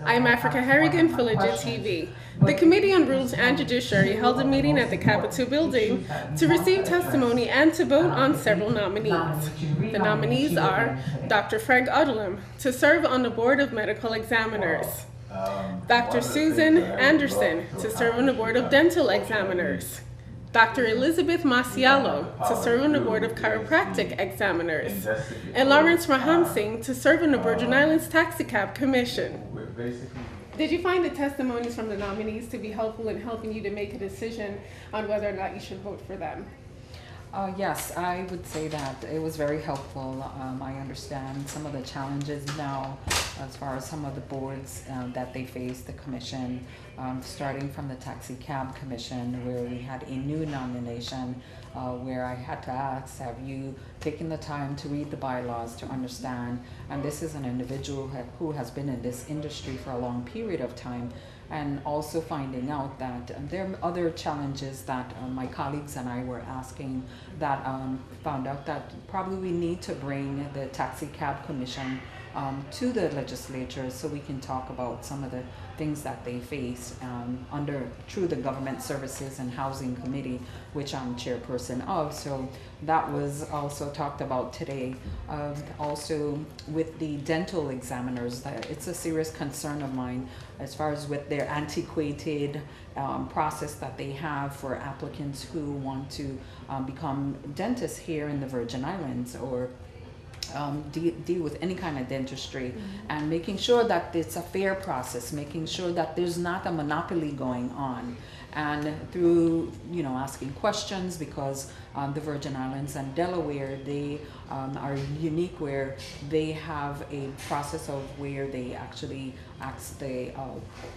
I'm Africah Harrigan for Legit TV. The Committee on Rules and Judiciary held a meeting at the Capitol building to receive testimony and to vote on several nominees. The nominees are Dr. Fred Odlum to serve on the Board of Medical Examiners, Dr. Susan Anderson to serve on the Board of Dental Examiners, Dr. Elizabeth Masialo to serve on the Board of Chiropractic Examiners, and Lawrence Raham Singh to serve on the Virgin Islands Taxicab Commission. Did you find the testimonies from the nominees to be helpful in helping you to make a decision on whether or not you should vote for them? Yes, I would say that it was very helpful. I understand some of the challenges now as far as some of the boards that they face, the commission, starting from the Taxi Cab Commission, where we had a new nomination where I had to ask, have you taken the time to read the bylaws to understand? And this is an individual who has been in this industry for a long period of time, and also finding out that there are other challenges that my colleagues and I were asking, that found out that probably we need to bring the Taxi Cab Commission to the legislature so we can talk about some of the things that they face through the Government Services and Housing Committee, which I'm chairperson of. So that was also talked about today. Also with the dental examiners, it's a serious concern of mine as far as with their antiquated process that they have for applicants who want to become dentists here in the Virgin Islands, or deal with any kind of dentistry, and making sure that it's a fair process, making sure that there's not a monopoly going on, and through asking questions, because the Virgin Islands and Delaware, they are unique, where they have a process of where they actually ask the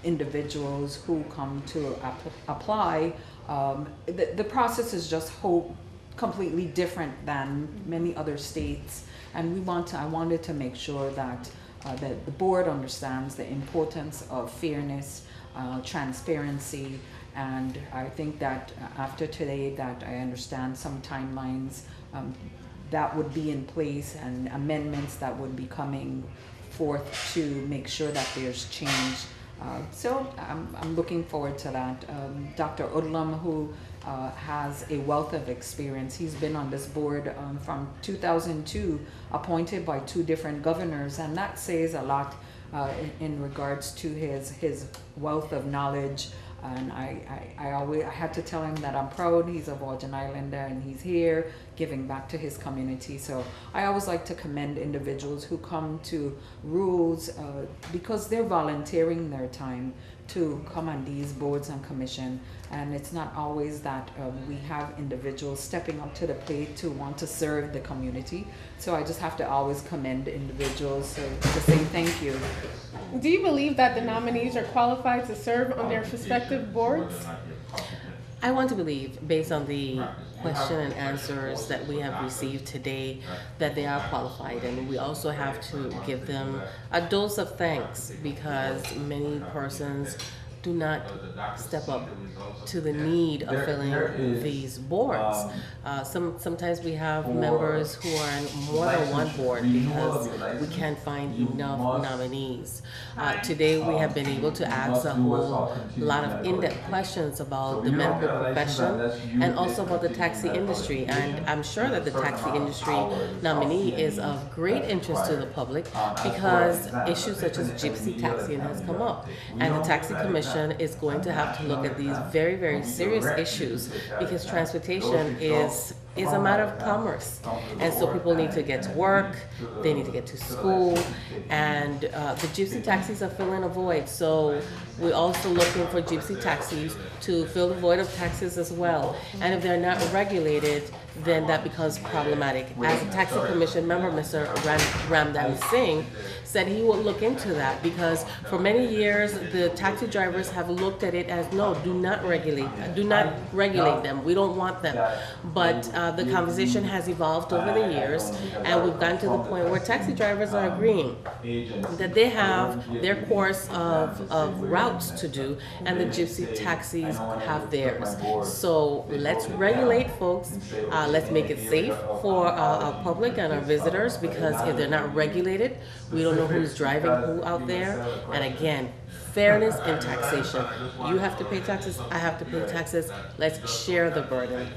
individuals who come to apply. The process is just completely different than many other states. And I wanted to make sure that the board understands the importance of fairness, transparency, and I think that after today that I understand some timelines that would be in place, and amendments that would be coming forth to make sure that there's change. So I'm looking forward to that. Dr. Odlum, who has a wealth of experience. He's been on this board from 2002, appointed by 2 different governors, and that says a lot in regards to his wealth of knowledge. And I had to tell him that I'm proud he's a Virgin Islander and he's here giving back to his community. So I always like to commend individuals who come to rules because they're volunteering their time to come on these boards and commission, and it's not always that we have individuals stepping up to the plate to want to serve the community. So I just have to always commend individuals, so to say thank you. Do you believe that the nominees are qualified to serve on their respective boards? I want to believe, based on the question and answers that we have received today, that they are qualified, and we also have to give them a dose of thanks, because many persons do not step up to the need of filling these boards. Sometimes we have members who are on more than one board because we can't find enough nominees. Today we have been able to ask a whole lot of in-depth questions about the medical profession and also about the taxi industry, and I'm sure that the taxi industry nominee is of great interest to the public, because issues such as gypsy taxiing has come up, and the Taxi Commission is going to have to look at these very, very serious issues, because transportation is a matter of commerce, and so people need to get to work, they need to get to school, and the gypsy taxis are filling a void. So we're also looking for gypsy taxis to fill the void of taxis as well, and if they're not regulated, then that becomes problematic. As the Taxi Commission member, Mr. Ramdam Singh, said he will look into that, because for many years the taxi drivers have looked at it as, no, do not regulate them, we don't want them. But the conversation has evolved over the years, and we've gotten to the point where taxi drivers are agreeing that they have their course of routes to do, and the gypsy taxis have theirs. So let's regulate, folks. Let's make it safe for our public and our visitors, because if they're not regulated, we don't know who's driving who out there. And again, fairness in taxation. You have to pay taxes, I have to pay taxes. Let's share the burden.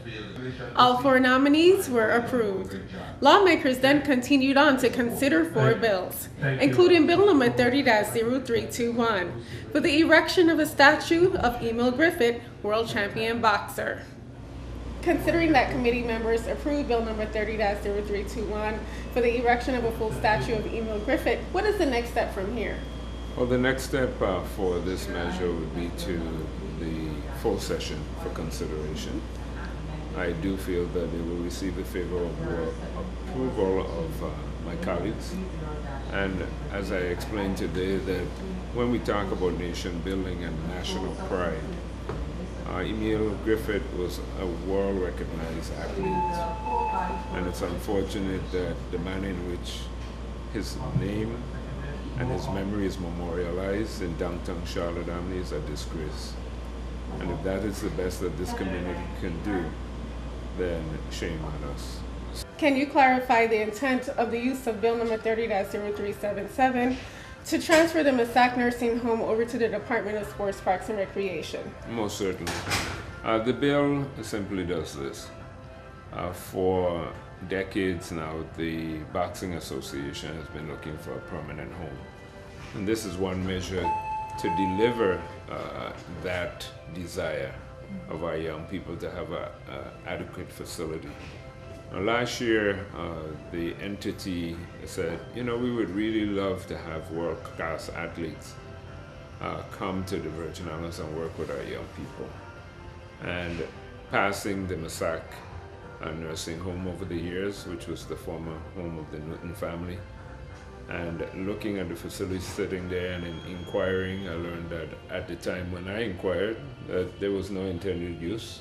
All 4 nominees were approved. Lawmakers then continued on to consider 4 bills, including Bill number 30-0321 for the erection of a statue of Emil Griffith, world champion boxer. Considering that committee members approved Bill number 30-0321 for the erection of a full statue of Emil Griffith, what is the next step from here? Well, the next step for this measure would be to the full session for consideration. I do feel that it will receive the favorable approval of my colleagues. And as I explained today, that when we talk about nation building and national pride, Emil Griffith was a world-recognized athlete. And it's unfortunate that the manner in which his name and his memory is memorialized in downtown Charlotte is a disgrace. And if that is the best that this community can do, then shame on us. Can you clarify the intent of the use of Bill number 30-0377 to transfer the Massac Nursing Home over to the Department of Sports, Parks, and Recreation? Most certainly. The bill simply does this. For decades now, the Boxing Association has been looking for a permanent home. And this is one measure to deliver that desire of our young people to have an adequate facility. Now, last year, the entity said, you know, we would really love to have world-class athletes come to the Virgin Islands and work with our young people. And passing the Massac nursing home over the years, which was the former home of the Newton family, and looking at the facilities sitting there and inquiring, I learned that at the time when I inquired that there was no intended use.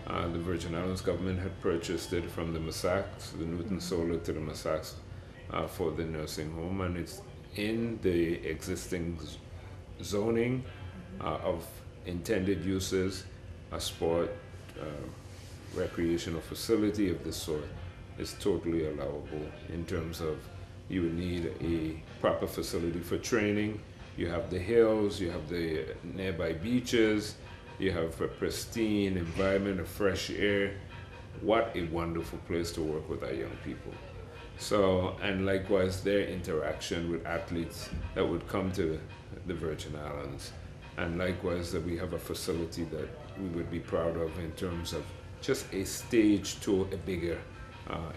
The Virgin Islands government had purchased it from the Massacs, the Newton sold it to the Massacs for the nursing home, and it's in the existing zoning of intended uses. A sport recreational facility of this sort is totally allowable in terms of you would need a proper facility for training. You have the hills, you have the nearby beaches, you have a pristine environment of fresh air. What a wonderful place to work with our young people. So, and likewise their interaction with athletes that would come to the Virgin Islands. And likewise that we have a facility that we would be proud of in terms of just a stage to a bigger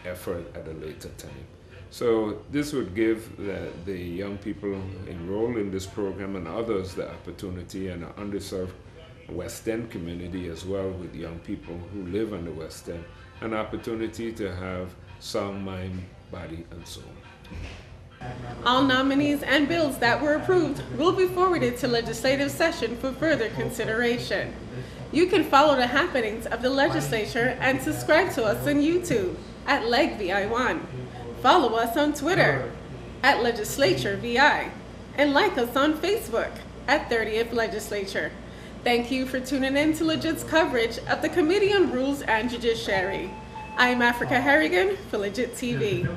effort at a later time. So this would give the young people enrolled in this program and others the opportunity, and an underserved West End community as well with young people who live on the West End, an opportunity to have song, mind, body, and soul. All nominees and bills that were approved will be forwarded to legislative session for further consideration. You can follow the happenings of the legislature and subscribe to us on YouTube at LegVI1. Follow us on Twitter at LegislatureVI and like us on Facebook at 30th Legislature. Thank you for tuning in to Legit's coverage of the Committee on Rules and Judiciary. I am Africah Harrigan for Legit TV.